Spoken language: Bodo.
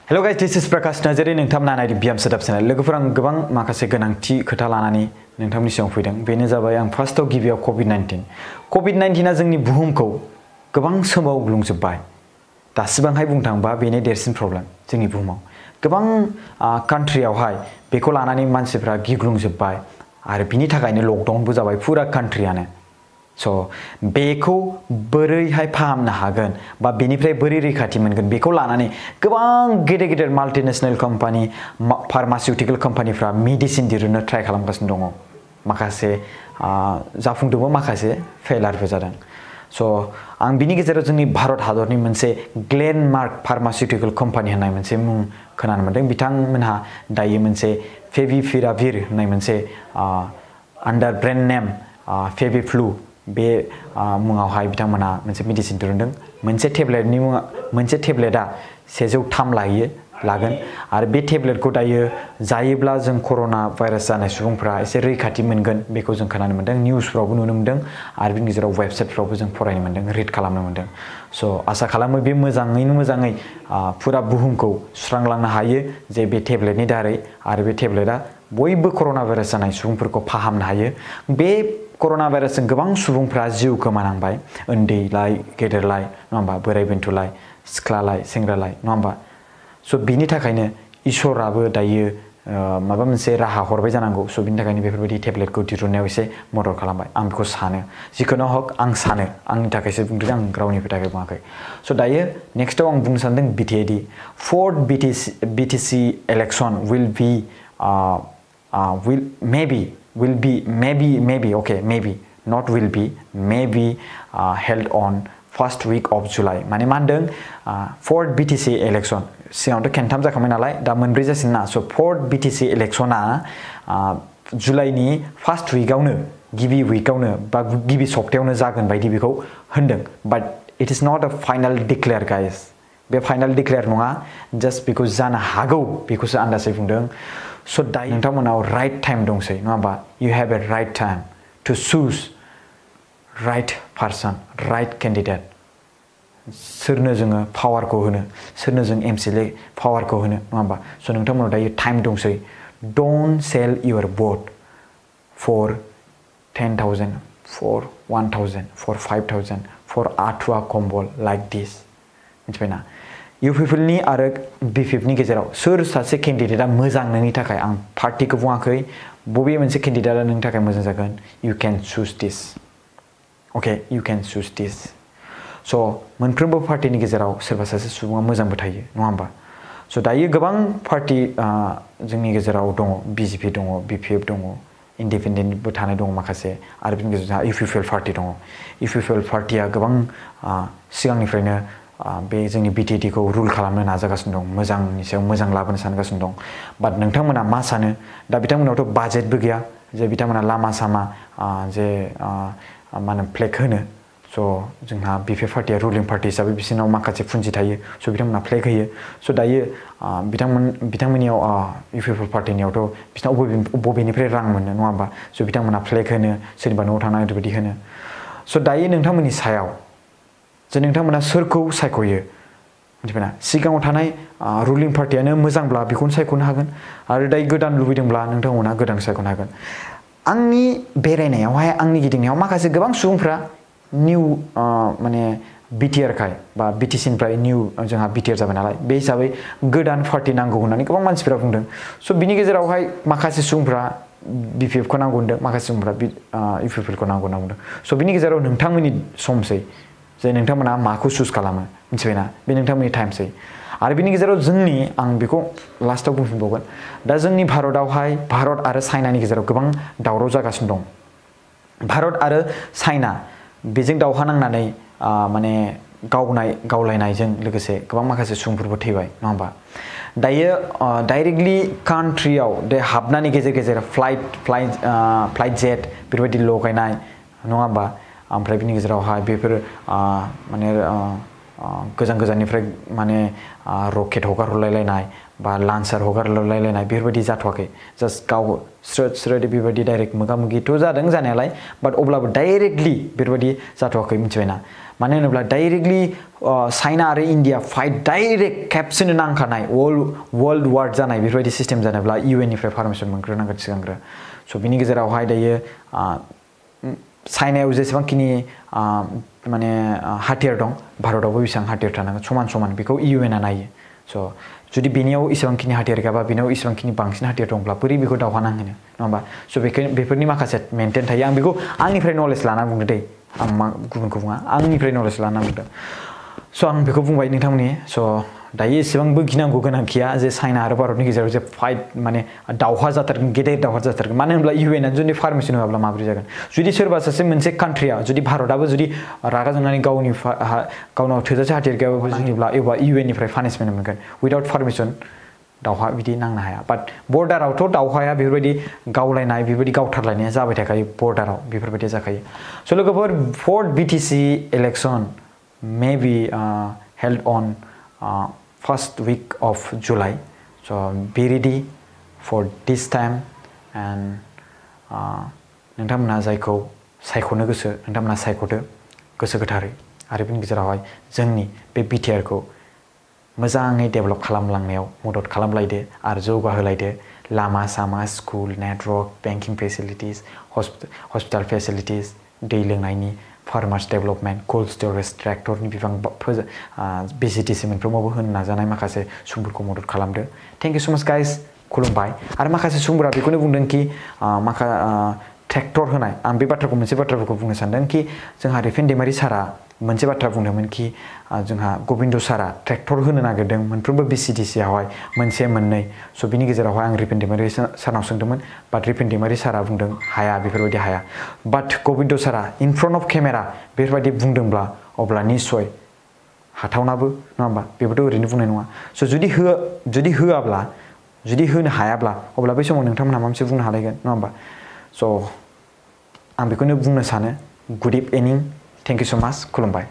Hello guys, this is Prakash Najari नोंथांमोना नायदों बियाम सोदाब चेनेल लोगोफोर आं गोबां माखासे गोनांथि खोथा लानानै नोंथांनि सिगाङाव फैदों बेनो जाबाय आं फार्स्टआव गिबियाव कोविड-19 आ जोंनि बुहुमखौ गोबां सोमावग्लुंजोबबाय दासिबांहाय बुंनो थाङोबा बेनो देरसिन प्रब्लेम जोंनि बुहुमाव गोबां कान्ट्रियावहाय बेखौ लानानै मानसिफ्रा गिग्लुंजोबबाय आरो बिनि थाखायनो लकडाउनबो जाबाय फुरा कान्ट्रियानो So, बेखौ बोरैहाय फाहामनो हागोन बा बेनिफ्राय बोरै रैखाथि मोनगोन बेखौ लानानै गोबां गेदेर माल्टिनेशनेल कम्पानि फार्मासिउटिकल कम्पानिफ्रा मेडिसिन दिरुननो ट्राइ खालामगासिनो दङ माखासे जाफुंदोंबो माखासे फेलारबो जादों So, आं बिनि गेजेराव जोंनि भारत हादरनि मोनसे ग्लेनमार्क फार्मासिउटिकल कम्पानि होननाय मोनसे मुं खोनानो मोनदों बिथांमोनहा दायो मोनसे फेविपिराभिर होननाय मोनसे आन्डार ब्रेन्ड नेम फेविफ्लु बे मुङावहाय बिथांमोना मोनसे मेडिसिन दिरुनदों मोनसे टेब्लेटआ 103 लागोन आरो बे टेब्लेटखौ दायो जायोब्ला जों कर'ना भाइरास जानाय सुबुंफोरा एसे रैखाथि मोनगोन बेखौ जों खोनानो मोनदों निउसफ्रावबो नुनो मोनदों आरो बिनि गेजेराव वेबसाइटफ्रावबो जों फरायनो मोनदों रिड खालामनो मोनदों स' आसा खालामो बे मोजाङै फुरा बुहुमखौ सुस्रांलांनो हायो जे बे टेब्लेटनि दारै आरो बे टेब्लेटआ बयबो कर'ना भाइरास जानाय सुबुंफोरखौ फाहामनो हायो बे कर'ना भाइरासजों गोबां सुबुंफ्रा जिउ खोमानांबाय उन्दैलाय गेदेरलाय नङा होमबा बोराइ बेन्थ'लाय सिख्लालाय सेंग्रालाय नङा होमबा स' बिनि थाखायनो इसोराबो दायो माबा मोनसे राहा हरबाय जानांगौ स' बिनि थाखायनो बेफोरबायदि टेब्लेटखौ दिरुननायाव एसे मदद खालामबाय आं बेखौ सानो जिखुनु हक आं सानो आंनि थाखायसो बुंदों आं रावनिबो थाखाय बुङाखै स' दायो नेक्स्टआव आं बुंनो सानदों BTAD fourth BTC election will be held on first week of July माने मा होनदों फोर्थ बिटिसि इलेक्सन सिगाङावथ' खेनथाम जाखांबाय नालाय दा मोनब्रै जासिन ना स' फोर्थ बिटिसि इलेक्सना जुलाइनि फार्स्ट विकआवनो गिबि विकआवनो बा गिबि सप्तायावनो जागोन बायदि बेखौ होनदों but it is not a final declare guys बे फाइनाल डिक्लेयार नङा जास्ट बेखौ जानो हागौ बेखौसो आन्दाजै बुंदों स' दायो नोंथांमोनाव राइट टाइम दंसै नङा होमबा you have a right time to choose right person right candidate सोरनो जोङो पावारखौ होनो सोरनो जों एमसिएलए पावारखौ होनो नङा होमबा स' नोंथांमोनाव दायो टाइम दंसै don't sell your vote for 10,000 for 1,000 for 5,000 for आठुवा कम्बल लाइक दिस मिथिबायना इउपिपिएलनि आरो बिपिएफनि गेजेराव सोर सासे केन्डिडेटआ मोजां नोंनि थाखाय आं पार्टिखौ बुङाखै बबे मोनसे केन्डिडेटआ नोंनि थाखाय मोजां जागोन यु केन चुज दिस अके यु केन चुज दिस स' मोनफ्रोमबो पार्टिनि गेजेराव सोरबा सासे सुबुङा मोजांबो थायो नङा होमबा स' दायो गोबां पार्टि जोंनि गेजेराव दङ बिजेपि दङ बिपिएफ दङ इन्डिपेन्डेन्टबो थानाय दङ माखासे आरो बिनि गेजेराव जोंहा इउपिपिएल पार्टि दङ इउपिपिएल पार्टिया गोबां सिगांनिफ्रायनो बे जोंनि बिटिएडिखौ रुल खालामनो नाजागासिनो दं मोजांनि सायाव मोजां लाबोनो सानगासिनो दं बाट नोंथांमोना मा सानो दा बिथांमोनावथ' बाजेटबो गैया जे बिथांमोना लामा सामा जे मा होनो फ्लेग होनो स' जोंहा बिपिएफ पार्टिया रुलिं पार्टि हिसाबै बिसोरनाव माखासे पुन्जि थायो स' बिथांमोना फ्लेग होयो स' दायो बिथांमोननियाव इउपिपिएल पार्टिनियावथ' बिसोरनाव बबेनिफ्राय रां मोनो नङा होमबा स' बिथांमोना फ्लेग होनो सोरनिबा न'आव थांना ओरैबायदि होनो स' दायो नोंथांमोननि सायाव जे नोंथांमोना सोरखौ सायख'यो मिथिबायना सिगाङाव थानाय रुलिं पार्टियानो मोजांब्ला बेखौनो सायख'नो हागोन आरो दायो गोदान लुबैदोंब्ला नोंथांमोना गोदान सायख'नो हागोन आंनि बेरायनायावहाय आंनि गिदिंनायाव माखासे गोबां सुबुंफ्रा निउ माने बिटिआरखाय बा बिटिसिनिफ्राय निउ जोंहा बिटिआर जाबाय नालाय बे हिसाबै गोदान पार्टि नांगौ होननानै गोबां मानसिफ्रा बुंदों स' बिनि गेजेरावहाय माखासे सुबुंफ्रा बिपिएफखौ नांगौ होनदों माखासे सुबुंफ्रा इउपिपिएलखौ नांगौ होनना बुंदों स' बिनि गेजेराव नोंथांमोननि समसै जे नोंथांमोना माखौ चुज खालामो मिथिबायना बे नोंथांमोननि टाइमसै आरो बिनि गेजेराव आं बेखौ लास्टआव बुंफिनबावगोन दा जोंनि भारतआवहाय भारत आरो चाइनानि गेजेराव गोबां दावराव जागासिनो दं भारत आरो चाइना बेजों दावहा नांनानै माने गावलायनायजों लोगोसे गोबां माखासे सुबुंफोरबो थैबाय नङा होमबा दायो डाइरेक्टलि कान्ट्रियाव हाबनानै गेजेर फ्लाइट जेट बेफोरबायदि लगायनाय नङा होमबा ओमफ्राय बिनि गेजेरावहाय बेफोर माने गोजाननिफ्राय माने रकेट हगारहरलायलायनाय बा लान्सार हगारहरलायलायनाय बेफोरबायदि जाथ'वाखै जास्ट गाव स्रोद बेबायदि डाइरेक्ट मोगा मोगिथ' जादों जानायालाय बाट अब्लाबो डाइरेक्टलि बेफोरबायदि जाथ'वाखै मिथिबायना मानो होनोब्ला डाइरेक्टलि चाइना आरो इन्डिया फाइट डाइरेक्ट खेबसेनो नांखानाय वर्ल्ड वार जानाय बेफोरबायदि सिस्टेम जानोब्ला UN निफ्राय पारमिसन मोनग्रोनांगोन सिगांग्रो स' बिनि गेजेरावहाय दायो चाइनायाव जेसेबांखिनि माने हाथियार दं भारतआवबो बेसेबां हाथियार थानांगोन समान समान बेखौ UN आ नायो स' जुदि बेनियाव इसेबांखिनि हाथियार गैयाबा बेनाव इसेबांखिनि बांसिन हाथियार दंब्ला बोरै बेखौ दावहा नांहोनो नङा होमबा स' बेफोरनि माखासे मेनटेन थायो आं बेखौ आंनिफ्राय नलेज लाना बुंदों दै आं गुबुनखौ बुङा आंनिफ्राय नलेज लाना बुंदों स' आं बेखौ बुंबाय नोंथांमोननि स' दायो एसेबांबो गिनांगौ गोनां गैया जे चाइना आरो भारतनि गेजेराव जे फाइट माने दावहा जाथारगोन गेदेर दावहा जाथारगोन मानो होनब्ला UN आ जुदि पारमिसन होआब्ला माबोरै जागोन जुदि सोरबा सासे मोनसे कान्ट्रिया जुदि भारतआबो जुदि रागा जोंनानै गावनाव थोजासे हाथियार गैयाबाबो जोंनिब्ला एबा UN निफ्राय पानिशमेन्ट मोनगोन उइदाउट पारमिसन दावहा बिदि नांनो हाया बाट बर्डारावथ' दावहाया बेफोरबायदि गावलायनाय बेफोरबायदि गावथारलायनाया जाबाय थाखायो बर्डाराव बेफोरबायदि जाखायो स' लोगोफोर 4th BTC election may be held on first week of July. So be ready for this time and नोंथांमोना जायखौ सायख'नो गोसो नोंथांमोना सायख'दो गोसो गोथारै आरो बेनि गेजेरावहाय जोंनि बे BTRखौ मोजाङै डेभेलप खालामलांनायाव मदद खालामलायदो आरो जौगाहोलायदो लामा सामा school network banking facilities hospital facilities दै लोंनायनि फार्मार्स डेभेलपमेन्ट कोल्ड स्टरेज ट्रेक्टरनि बिबां BCTC मोनफ्रोमावबो होनो नाजानाय माखासे सुबुंफोरखौ मदद खालामदो थेंक इउ सो माच गाइस खुलुमबाय आरो माखासे सुबुंफोरा बेखौनो बुंदों कि ट्रेक्टर होनाय आं बे मोनसे बाथ्राफोरखौ बुंनो सानदों कि जोंहा रिफेन दैमारि सारा मोनसे बाथ्रा बुंदोंमोन कि जोंहा गोविन्द सारा ट्रेक्टर होनो नागिरदों मोनफ्रोमबो BCTC आवहाय मोनसे मोननै स' बिनि गेजेरावहाय आं रिफेन दैमारि सारनाव सोंदोंमोन बाट रिफेन दैमारि सारा बुंदों हाया बेफोरबायदि हाया बाट गोविन्द सारा इन फ्रन्ट अफ केमेरा बेफोरबायदि बुंदोंब्ला अब्ला निस्सय हाथावनाबो नङा होमबा बेबोथ' ओरैनो बुंनाय नङा स' जुदि होआब्ला जुदि होनो हायाब्ला अब्ला बै समाव नोंथांमोनहा माबा मोनसे बुंनो हालायगोन नङा होमबा स' आं बेखौनो बुंनो सानो गुड इभिनिं थेंक इउ सो माच खुलुमबाय